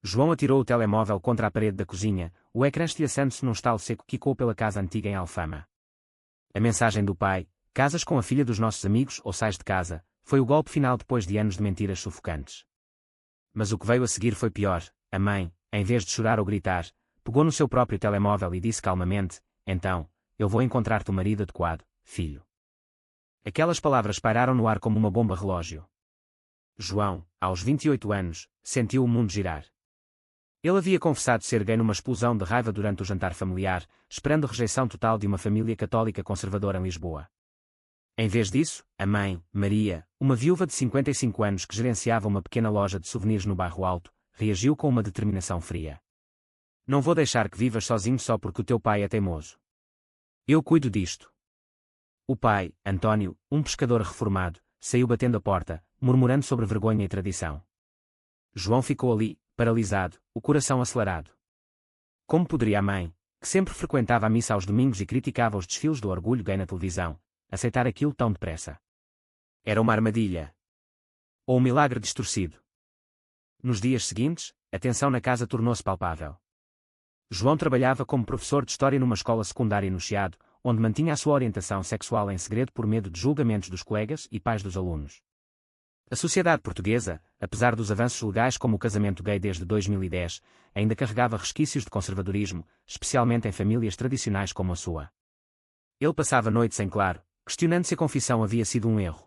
João atirou o telemóvel contra a parede da cozinha, o ecrã estilhaçando-se num estalo seco quicou pela casa antiga em Alfama. A mensagem do pai: casas com a filha dos nossos amigos ou sais de casa, foi o golpe final depois de anos de mentiras sufocantes. Mas o que veio a seguir foi pior. A mãe, em vez de chorar ou gritar, pegou no seu próprio telemóvel e disse calmamente: então, eu vou encontrar-te o marido adequado, filho. Aquelas palavras pairaram no ar como uma bomba relógio. João, aos 28 anos, sentiu o mundo girar. Ele havia confessado ser gay numa explosão de raiva durante o jantar familiar, esperando a rejeição total de uma família católica conservadora em Lisboa. Em vez disso, a mãe, Maria, uma viúva de 55 anos que gerenciava uma pequena loja de souvenirs no Bairro Alto, reagiu com uma determinação fria. Não vou deixar que vivas sozinho só porque o teu pai é teimoso. Eu cuido disto. O pai, António, um pescador reformado, saiu batendo a porta, murmurando sobre vergonha e tradição. João ficou ali, paralisado, o coração acelerado. Como poderia a mãe, que sempre frequentava a missa aos domingos e criticava os desfiles do orgulho gay na televisão, aceitar aquilo tão depressa? Era uma armadilha. Ou um milagre distorcido. Nos dias seguintes, a tensão na casa tornou-se palpável. João trabalhava como professor de história numa escola secundária no Chiado, onde mantinha a sua orientação sexual em segredo por medo de julgamentos dos colegas e pais dos alunos. A sociedade portuguesa, apesar dos avanços legais como o casamento gay desde 2010, ainda carregava resquícios de conservadorismo, especialmente em famílias tradicionais como a sua. Ele passava noites em claro, questionando se a confissão havia sido um erro.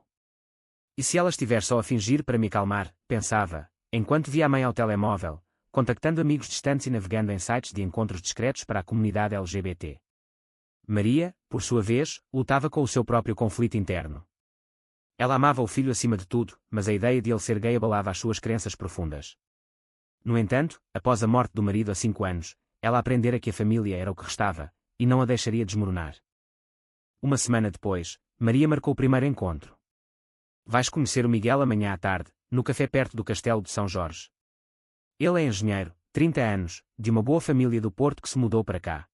E se ela estiver só a fingir para me acalmar, pensava, enquanto via a mãe ao telemóvel, contactando amigos distantes e navegando em sites de encontros discretos para a comunidade LGBT. Maria, por sua vez, lutava com o seu próprio conflito interno. Ela amava o filho acima de tudo, mas a ideia de ele ser gay abalava as suas crenças profundas. No entanto, após a morte do marido há 5 anos, ela aprendera que a família era o que restava, e não a deixaria desmoronar. Uma semana depois, Maria marcou o primeiro encontro. Vais conhecer o Miguel amanhã à tarde, no café perto do Castelo de São Jorge. Ele é engenheiro, 30 anos, de uma boa família do Porto que se mudou para cá.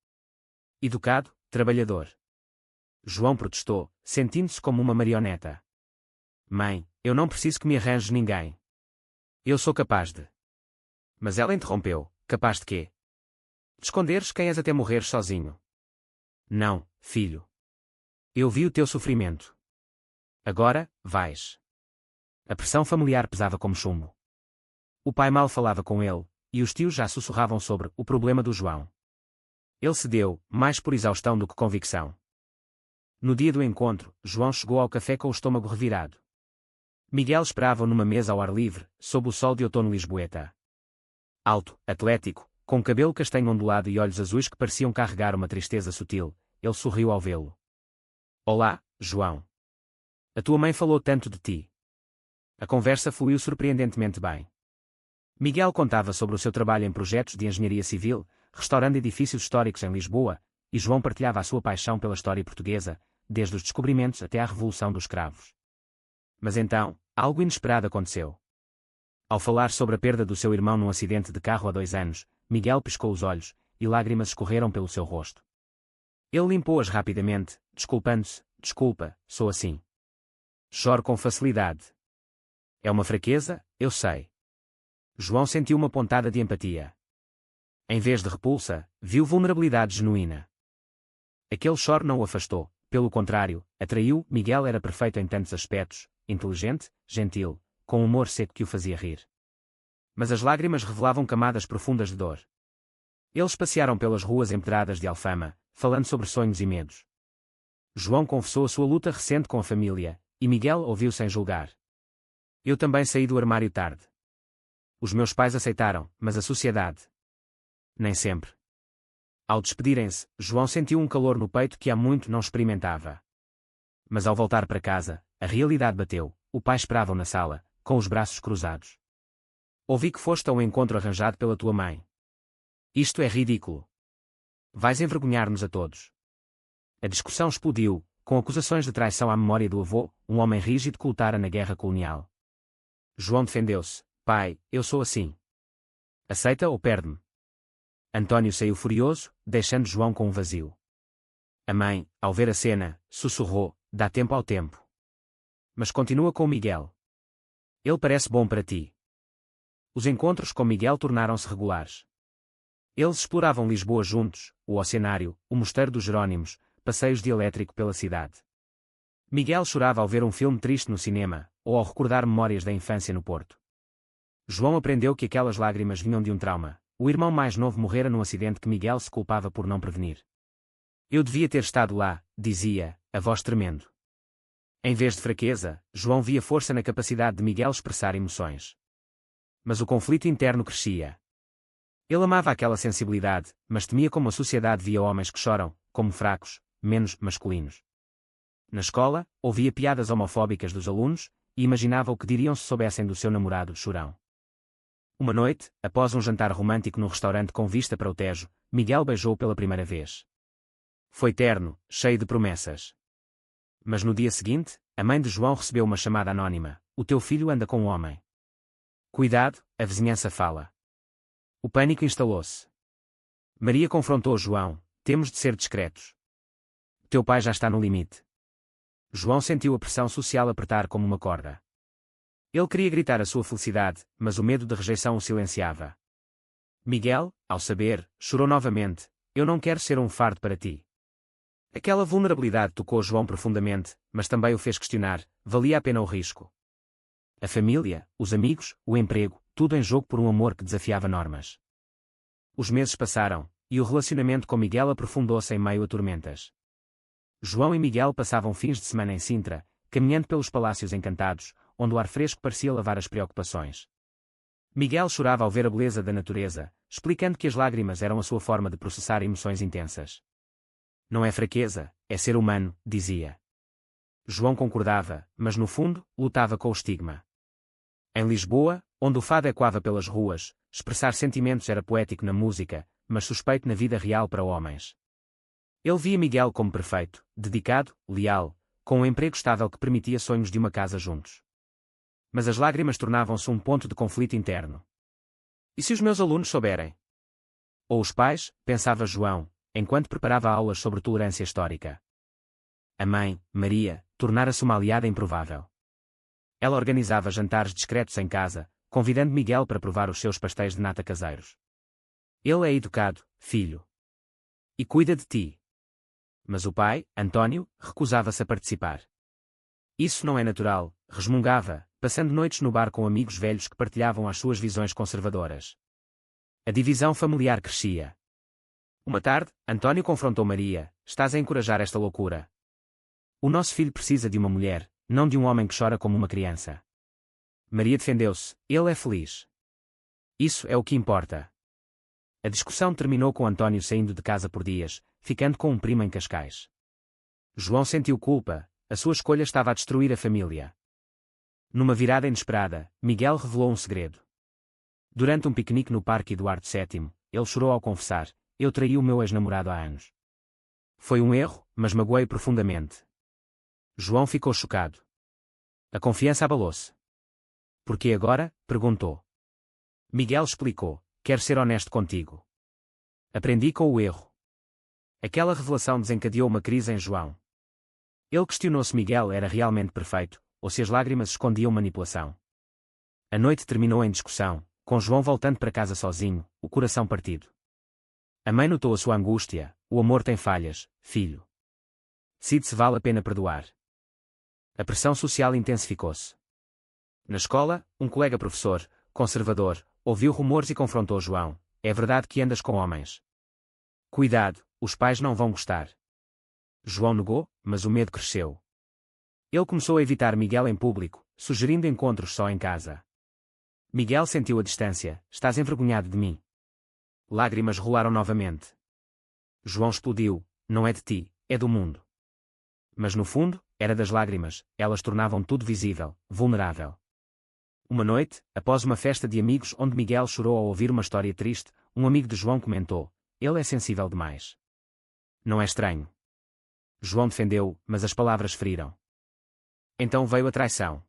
Educado, trabalhador. João protestou, sentindo-se como uma marioneta. Mãe, eu não preciso que me arranjes ninguém. Eu sou capaz de. Mas ela interrompeu, capaz de quê? De esconderes quem és até morrer sozinho. Não, filho. Eu vi o teu sofrimento. Agora, vais. A pressão familiar pesava como chumbo. O pai mal falava com ele, e os tios já sussurravam sobre o problema do João. Ele cedeu, mais por exaustão do que convicção. No dia do encontro, João chegou ao café com o estômago revirado. Miguel esperava-o numa mesa ao ar livre, sob o sol de outono lisboeta. Alto, atlético, com cabelo castanho ondulado e olhos azuis que pareciam carregar uma tristeza sutil, ele sorriu ao vê-lo. Olá, João. A tua mãe falou tanto de ti. A conversa fluiu surpreendentemente bem. Miguel contava sobre o seu trabalho em projetos de engenharia civil, restaurando edifícios históricos em Lisboa, e João partilhava a sua paixão pela história portuguesa, desde os descobrimentos até à Revolução dos Cravos. Mas então, algo inesperado aconteceu. Ao falar sobre a perda do seu irmão num acidente de carro há 2 anos, Miguel piscou os olhos, e lágrimas escorreram pelo seu rosto. Ele limpou-as rapidamente, desculpando-se, desculpa, sou assim. Choro com facilidade. É uma fraqueza, eu sei. João sentiu uma pontada de empatia. Em vez de repulsa, viu vulnerabilidade genuína. Aquele choro não o afastou, pelo contrário, atraiu. Miguel era perfeito em tantos aspectos, inteligente, gentil, com um humor seco que o fazia rir. Mas as lágrimas revelavam camadas profundas de dor. Eles passearam pelas ruas empedradas de Alfama, falando sobre sonhos e medos. João confessou a sua luta recente com a família, e Miguel ouviu sem julgar. Eu também saí do armário tarde. Os meus pais aceitaram, mas a sociedade. Nem sempre. Ao despedirem-se, João sentiu um calor no peito que há muito não experimentava. Mas ao voltar para casa, a realidade bateu. O pai esperava-o na sala, com os braços cruzados. Ouvi que foste a um encontro arranjado pela tua mãe. Isto é ridículo. Vais envergonhar-nos a todos. A discussão explodiu, com acusações de traição à memória do avô, um homem rígido que lutara na guerra colonial. João defendeu-se. Pai, eu sou assim. Aceita ou perde-me? António saiu furioso, deixando João com um vazio. A mãe, ao ver a cena, sussurrou, dá tempo ao tempo. Mas continua com Miguel. Ele parece bom para ti. Os encontros com Miguel tornaram-se regulares. Eles exploravam Lisboa juntos, o Oceanário, o Mosteiro dos Jerónimos, passeios de elétrico pela cidade. Miguel chorava ao ver um filme triste no cinema, ou ao recordar memórias da infância no Porto. João aprendeu que aquelas lágrimas vinham de um trauma. O irmão mais novo morrera num acidente que Miguel se culpava por não prevenir. Eu devia ter estado lá, dizia, a voz tremendo. Em vez de fraqueza, João via força na capacidade de Miguel expressar emoções. Mas o conflito interno crescia. Ele amava aquela sensibilidade, mas temia como a sociedade via homens que choram, como fracos, menos masculinos. Na escola, ouvia piadas homofóbicas dos alunos, e imaginava o que diriam se soubessem do seu namorado chorão. Uma noite, após um jantar romântico num restaurante com vista para o Tejo, Miguel beijou pela primeira vez. Foi terno, cheio de promessas. Mas no dia seguinte, a mãe de João recebeu uma chamada anônima: o teu filho anda com um homem. Cuidado, a vizinhança fala. O pânico instalou-se. Maria confrontou João: temos de ser discretos. Teu pai já está no limite. João sentiu a pressão social apertar como uma corda. Ele queria gritar a sua felicidade, mas o medo de rejeição o silenciava. Miguel, ao saber, chorou novamente: eu não quero ser um fardo para ti. Aquela vulnerabilidade tocou João profundamente, mas também o fez questionar: valia a pena o risco? A família, os amigos, o emprego, tudo em jogo por um amor que desafiava normas. Os meses passaram, e o relacionamento com Miguel aprofundou-se em meio a tormentas. João e Miguel passavam fins de semana em Sintra, caminhando pelos palácios encantados, onde o ar fresco parecia lavar as preocupações. Miguel chorava ao ver a beleza da natureza, explicando que as lágrimas eram a sua forma de processar emoções intensas. Não é fraqueza, é ser humano, dizia. João concordava, mas no fundo, lutava com o estigma. Em Lisboa, onde o fado ecoava pelas ruas, expressar sentimentos era poético na música, mas suspeito na vida real para homens. Ele via Miguel como perfeito, dedicado, leal, com um emprego estável que permitia sonhos de uma casa juntos. Mas as lágrimas tornavam-se um ponto de conflito interno. E se os meus alunos souberem? Ou os pais, pensava João, enquanto preparava aulas sobre tolerância histórica. A mãe, Maria, tornara-se uma aliada improvável. Ela organizava jantares discretos em casa, convidando Miguel para provar os seus pastéis de nata caseiros. Ele é educado, filho. E cuida de ti. Mas o pai, António, recusava-se a participar. Isso não é natural, resmungava, passando noites no bar com amigos velhos que partilhavam as suas visões conservadoras. A divisão familiar crescia. Uma tarde, António confrontou Maria: estás a encorajar esta loucura. O nosso filho precisa de uma mulher, não de um homem que chora como uma criança. Maria defendeu-se: ele é feliz. Isso é o que importa. A discussão terminou com António saindo de casa por dias, ficando com um primo em Cascais. João sentiu culpa, a sua escolha estava a destruir a família. Numa virada inesperada, Miguel revelou um segredo. Durante um piquenique no Parque Eduardo VII, ele chorou ao confessar: eu traí o meu ex-namorado há anos. Foi um erro, mas magoei profundamente. João ficou chocado. A confiança abalou-se. Por que agora? Perguntou. Miguel explicou: quero ser honesto contigo. Aprendi com o erro. Aquela revelação desencadeou uma crise em João. Ele questionou se Miguel era realmente perfeito, ou se as lágrimas escondiam manipulação. A noite terminou em discussão, com João voltando para casa sozinho, o coração partido. A mãe notou a sua angústia: o amor tem falhas, filho. Decide se vale a pena perdoar. A pressão social intensificou-se. Na escola, um colega professor, conservador, ouviu rumores e confrontou João: é verdade que andas com homens? Cuidado, os pais não vão gostar. João negou, mas o medo cresceu. Ele começou a evitar Miguel em público, sugerindo encontros só em casa. Miguel sentiu a distância: estás envergonhado de mim. Lágrimas rolaram novamente. João explodiu: não é de ti, é do mundo. Mas no fundo, era das lágrimas, elas tornavam tudo visível, vulnerável. Uma noite, após uma festa de amigos onde Miguel chorou ao ouvir uma história triste, um amigo de João comentou: ele é sensível demais. Não é estranho. João defendeu, mas as palavras feriram. Então veio a traição.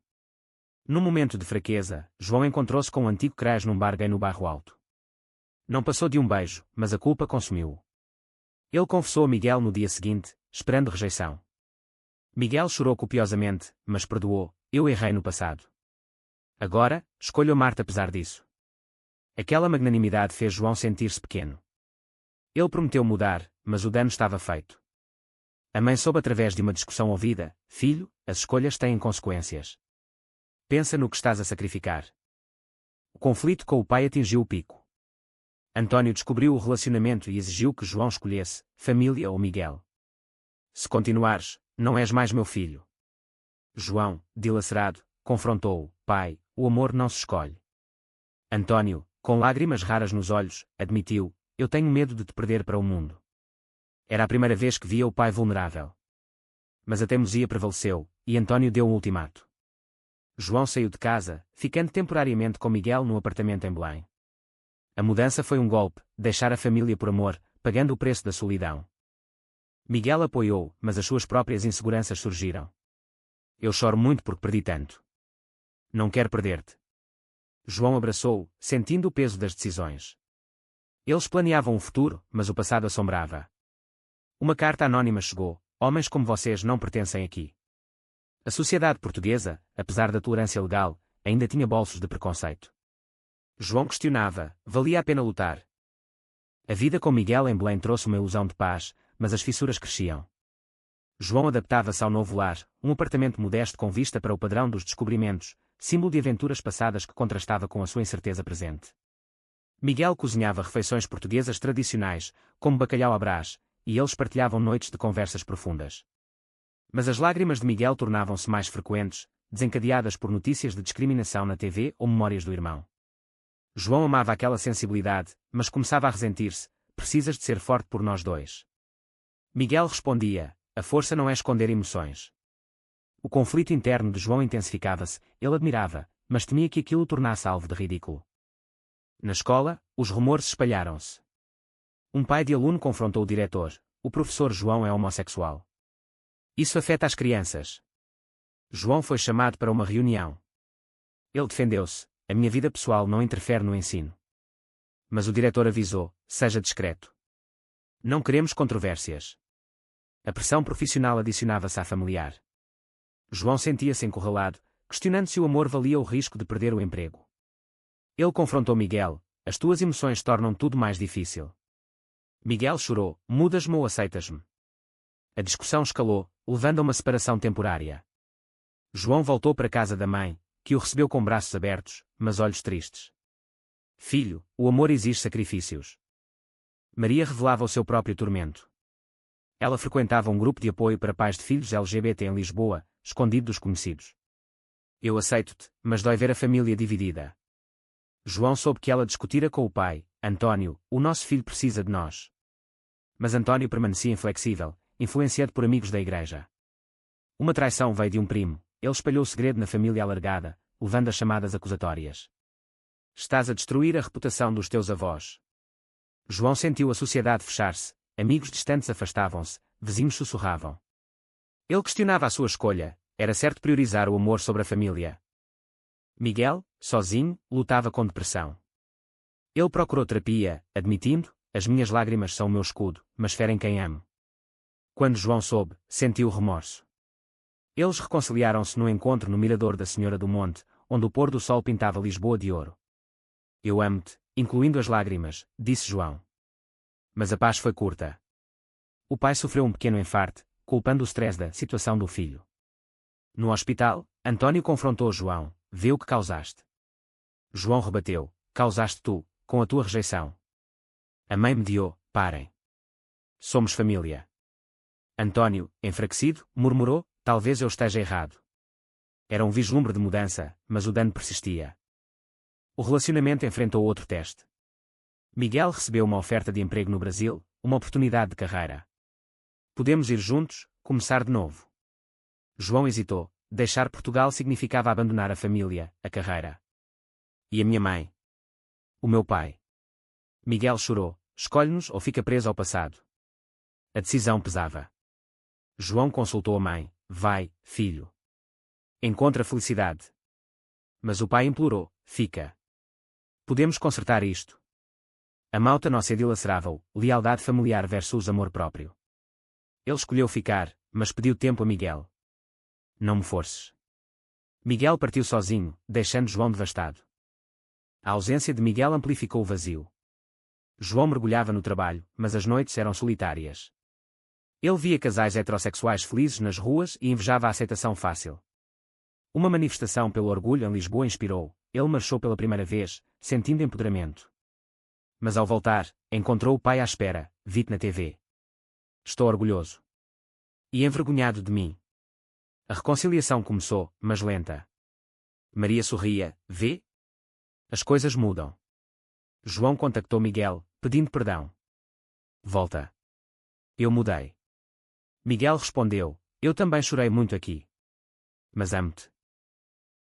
Num momento de fraqueza, João encontrou-se com um antigo craj num bar gay no Bairro Alto. Não passou de um beijo, mas a culpa consumiu-o. Ele confessou a Miguel no dia seguinte, esperando rejeição. Miguel chorou copiosamente, mas perdoou: eu errei no passado. Agora, escolho amar-te apesar disso. Aquela magnanimidade fez João sentir-se pequeno. Ele prometeu mudar, mas o dano estava feito. A mãe soube através de uma discussão ouvida: filho, as escolhas têm consequências. Pensa no que estás a sacrificar. O conflito com o pai atingiu o pico. António descobriu o relacionamento e exigiu que João escolhesse, família ou Miguel. Se continuares, não és mais meu filho. João, dilacerado, confrontou-o: pai, o amor não se escolhe. António, com lágrimas raras nos olhos, admitiu: eu tenho medo de te perder para o mundo. Era a primeira vez que via o pai vulnerável. Mas a teimosia prevaleceu, e António deu um ultimato. João saiu de casa, ficando temporariamente com Miguel no apartamento em Belém. A mudança foi um golpe, deixar a família por amor, pagando o preço da solidão. Miguel apoiou, mas as suas próprias inseguranças surgiram. Eu choro muito porque perdi tanto. Não quero perder-te. João abraçou-o, sentindo o peso das decisões. Eles planeavam um futuro, mas o passado assombrava. Uma carta anônima chegou: homens como vocês não pertencem aqui. A sociedade portuguesa, apesar da tolerância legal, ainda tinha bolsos de preconceito. João questionava: valia a pena lutar? A vida com Miguel em Belém trouxe uma ilusão de paz, mas as fissuras cresciam. João adaptava-se ao novo lar, um apartamento modesto com vista para o padrão dos descobrimentos, símbolo de aventuras passadas que contrastava com a sua incerteza presente. Miguel cozinhava refeições portuguesas tradicionais, como bacalhau à Brás, e eles partilhavam noites de conversas profundas. Mas as lágrimas de Miguel tornavam-se mais frequentes, desencadeadas por notícias de discriminação na TV ou memórias do irmão. João amava aquela sensibilidade, mas começava a ressentir-se: precisas de ser forte por nós dois. Miguel respondia: a força não é esconder emoções. O conflito interno de João intensificava-se, ele admirava, mas temia que aquilo o tornasse alvo de ridículo. Na escola, os rumores espalharam-se. Um pai de aluno confrontou o diretor: o professor João é homossexual. Isso afeta as crianças. João foi chamado para uma reunião. Ele defendeu-se: a minha vida pessoal não interfere no ensino. Mas o diretor avisou: seja discreto. Não queremos controvérsias. A pressão profissional adicionava-se à familiar. João sentia-se encurralado, questionando se o amor valia o risco de perder o emprego. Ele confrontou Miguel: as tuas emoções tornam tudo mais difícil. Miguel chorou: mudas-me ou aceitas-me? A discussão escalou, levando a uma separação temporária. João voltou para a casa da mãe, que o recebeu com braços abertos, mas olhos tristes. Filho, o amor exige sacrifícios. Maria revelava o seu próprio tormento. Ela frequentava um grupo de apoio para pais de filhos LGBT em Lisboa, escondido dos conhecidos. Eu aceito-te, mas dói ver a família dividida. João soube que ela discutira com o pai: António, o nosso filho precisa de nós. Mas António permanecia inflexível, influenciado por amigos da igreja. Uma traição veio de um primo: ele espalhou o segredo na família alargada, levando a chamadas acusatórias. Estás a destruir a reputação dos teus avós. João sentiu a sociedade fechar-se, amigos distantes afastavam-se, vizinhos sussurravam. Ele questionava a sua escolha: era certo priorizar o amor sobre a família? Miguel, sozinho, lutava com depressão. Ele procurou terapia, admitindo: as minhas lágrimas são o meu escudo, mas ferem quem amo. Quando João soube, sentiu remorso. Eles reconciliaram-se no encontro no Mirador da Senhora do Monte, onde o pôr do sol pintava Lisboa de ouro. Eu amo-te, incluindo as lágrimas, disse João. Mas a paz foi curta. O pai sofreu um pequeno infarte, culpando o stress da situação do filho. No hospital, António confrontou João: vê o que causaste. João rebateu: causaste tu, com a tua rejeição. A mãe mediou: parem. Somos família. António, enfraquecido, murmurou: talvez eu esteja errado. Era um vislumbre de mudança, mas o dano persistia. O relacionamento enfrentou outro teste. Miguel recebeu uma oferta de emprego no Brasil, uma oportunidade de carreira. Podemos ir juntos, começar de novo. João hesitou: deixar Portugal significava abandonar a família, a carreira. E a minha mãe? O meu pai? Miguel chorou: escolhe-nos ou fica preso ao passado. A decisão pesava. João consultou a mãe: vai, filho. Encontra felicidade. Mas o pai implorou: fica. Podemos consertar isto. A malta nossa dilacerava-o: lealdade familiar versus amor próprio. Ele escolheu ficar, mas pediu tempo a Miguel. Não me forces. Miguel partiu sozinho, deixando João devastado. A ausência de Miguel amplificou o vazio. João mergulhava no trabalho, mas as noites eram solitárias. Ele via casais heterossexuais felizes nas ruas e invejava a aceitação fácil. Uma manifestação pelo orgulho em Lisboa inspirou. Ele marchou pela primeira vez, sentindo empoderamento. Mas ao voltar, encontrou o pai à espera. Vi-te na TV. Estou orgulhoso. E envergonhado de mim. A reconciliação começou, mas lenta. Maria sorria. Vê? As coisas mudam. João contactou Miguel, pedindo perdão. Volta. Eu mudei. Miguel respondeu. Eu também chorei muito aqui. Mas amo-te.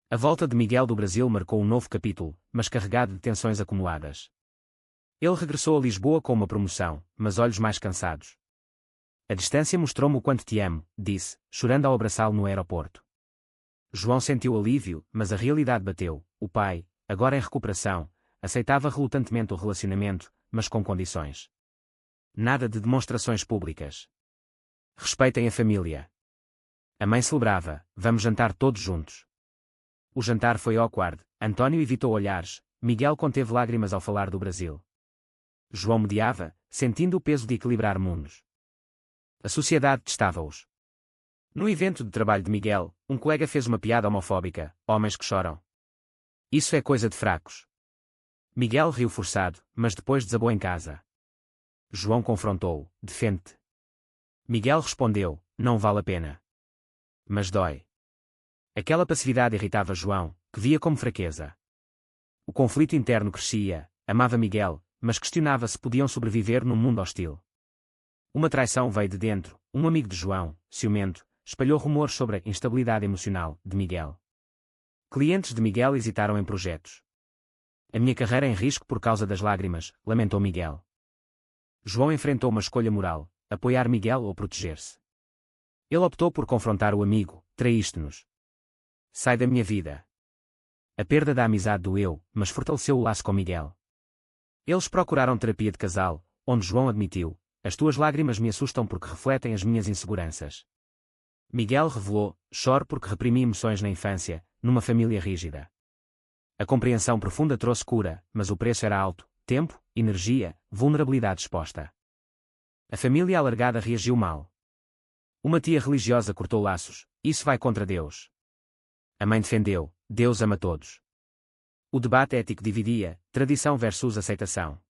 A volta de Miguel do Brasil marcou um novo capítulo, mas carregado de tensões acumuladas. Ele regressou a Lisboa com uma promoção, mas olhos mais cansados. A distância mostrou-me o quanto te amo, disse, chorando ao abraçá-lo no aeroporto. João sentiu alívio, mas a realidade bateu. O pai, agora em recuperação, aceitava relutantemente o relacionamento, mas com condições. Nada de demonstrações públicas. Respeitem a família. A mãe celebrava. Vamos jantar todos juntos. O jantar foi awkward. António evitou olhares. Miguel conteve lágrimas ao falar do Brasil. João mediava, sentindo o peso de equilibrar mundos. A sociedade testava-os. No evento de trabalho de Miguel, um colega fez uma piada homofóbica. Homens que choram. Isso é coisa de fracos. Miguel riu forçado, mas depois desabou em casa. João confrontou-o. Defende-te. Miguel respondeu. Não vale a pena. Mas dói. Aquela passividade irritava João, que via como fraqueza. O conflito interno crescia. Amava Miguel, mas questionava se podiam sobreviver num mundo hostil. Uma traição veio de dentro. Um amigo de João, ciumento, espalhou rumores sobre a instabilidade emocional de Miguel. Clientes de Miguel hesitaram em projetos. A minha carreira em risco por causa das lágrimas, lamentou Miguel. João enfrentou uma escolha moral, apoiar Miguel ou proteger-se. Ele optou por confrontar o amigo. Traíste-nos. Sai da minha vida. A perda da amizade doeu, mas fortaleceu o laço com Miguel. Eles procuraram terapia de casal, onde João admitiu: as tuas lágrimas me assustam porque refletem as minhas inseguranças. Miguel revelou: choro porque reprimi emoções na infância, numa família rígida. A compreensão profunda trouxe cura, mas o preço era alto: tempo, energia, vulnerabilidade exposta. A família alargada reagiu mal. Uma tia religiosa cortou laços: isso vai contra Deus. A mãe defendeu: Deus ama todos. O debate ético dividia: tradição versus aceitação.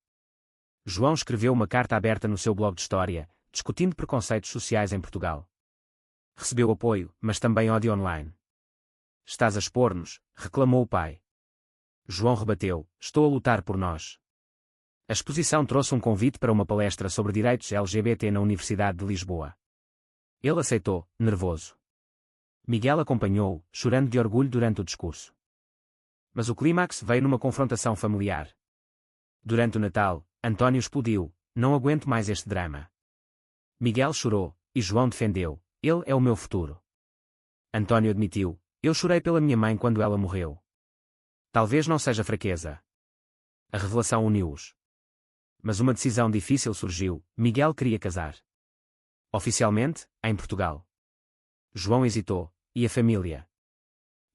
João escreveu uma carta aberta no seu blog de história, discutindo preconceitos sociais em Portugal. Recebeu apoio, mas também ódio online. Estás a expor-nos, reclamou o pai. João rebateu: estou a lutar por nós. A exposição trouxe um convite para uma palestra sobre direitos LGBT na Universidade de Lisboa. Ele aceitou, nervoso. Miguel acompanhou-o, chorando de orgulho durante o discurso. Mas o clímax veio numa confrontação familiar. Durante o Natal, António explodiu: não aguento mais este drama. Miguel chorou, e João defendeu: ele é o meu futuro. António admitiu: eu chorei pela minha mãe quando ela morreu. Talvez não seja fraqueza. A revelação uniu-os. Mas uma decisão difícil surgiu: Miguel queria casar. Oficialmente, em Portugal. João hesitou. E a família?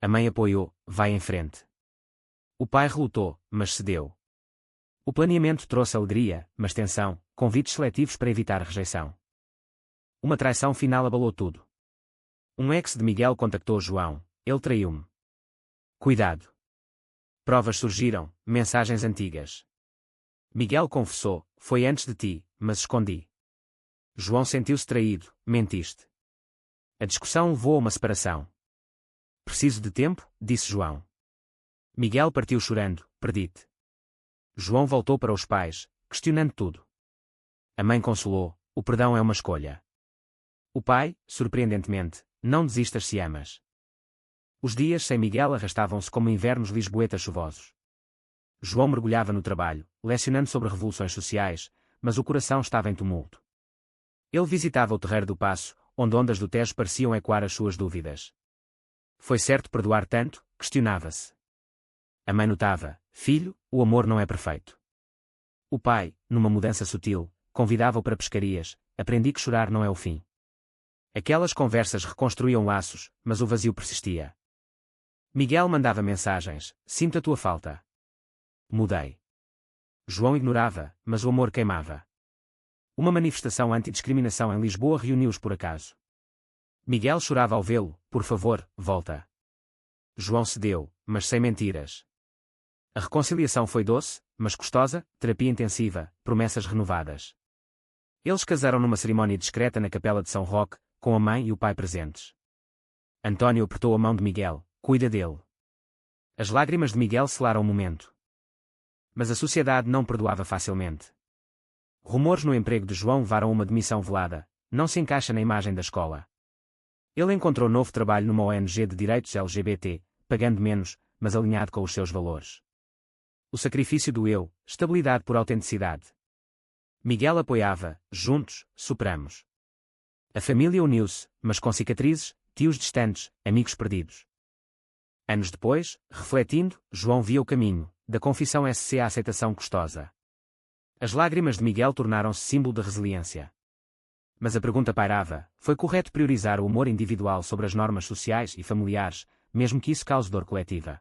A mãe apoiou: vai em frente. O pai relutou, mas cedeu. O planeamento trouxe alegria, mas tensão, convites seletivos para evitar rejeição. Uma traição final abalou tudo. Um ex de Miguel contactou João: ele traiu-me. Cuidado. Provas surgiram, mensagens antigas. Miguel confessou: foi antes de ti, mas escondi. João sentiu-se traído: mentiste. A discussão levou a uma separação. Preciso de tempo, disse João. Miguel partiu chorando: perdi-te. João voltou para os pais, questionando tudo. A mãe consolou: o perdão é uma escolha. O pai, surpreendentemente: não desistas se amas. Os dias sem Miguel arrastavam-se como invernos lisboetas chuvosos. João mergulhava no trabalho, lecionando sobre revoluções sociais, mas o coração estava em tumulto. Ele visitava o Terreiro do Paço, onde ondas do Tejo pareciam ecoar as suas dúvidas. Foi certo perdoar tanto? Questionava-se. A mãe notava: filho, o amor não é perfeito. O pai, numa mudança sutil, convidava-o para pescarias: aprendi que chorar não é o fim. Aquelas conversas reconstruíam laços, mas o vazio persistia. Miguel mandava mensagens: sinto a tua falta. Mudei. João ignorava, mas o amor queimava. Uma manifestação antidiscriminação em Lisboa reuniu-os por acaso. Miguel chorava ao vê-lo. Por favor, volta. João cedeu, mas sem mentiras. A reconciliação foi doce, mas custosa, terapia intensiva, promessas renovadas. Eles casaram numa cerimónia discreta na capela de São Roque, com a mãe e o pai presentes. António apertou a mão de Miguel. Cuida dele. As lágrimas de Miguel selaram o momento. Mas a sociedade não perdoava facilmente. Rumores no emprego de João levaram a uma demissão velada. Não se encaixa na imagem da escola. Ele encontrou novo trabalho numa ONG de direitos LGBT, pagando menos, mas alinhado com os seus valores. O sacrifício doeu, estabilidade por autenticidade. Miguel apoiava. Juntos, superamos. A família uniu-se, mas com cicatrizes, tios distantes, amigos perdidos. Anos depois, refletindo, João via o caminho, da confissão SC à aceitação custosa. As lágrimas de Miguel tornaram-se símbolo de resiliência. Mas a pergunta pairava: foi correto priorizar o amor individual sobre as normas sociais e familiares, mesmo que isso cause dor coletiva?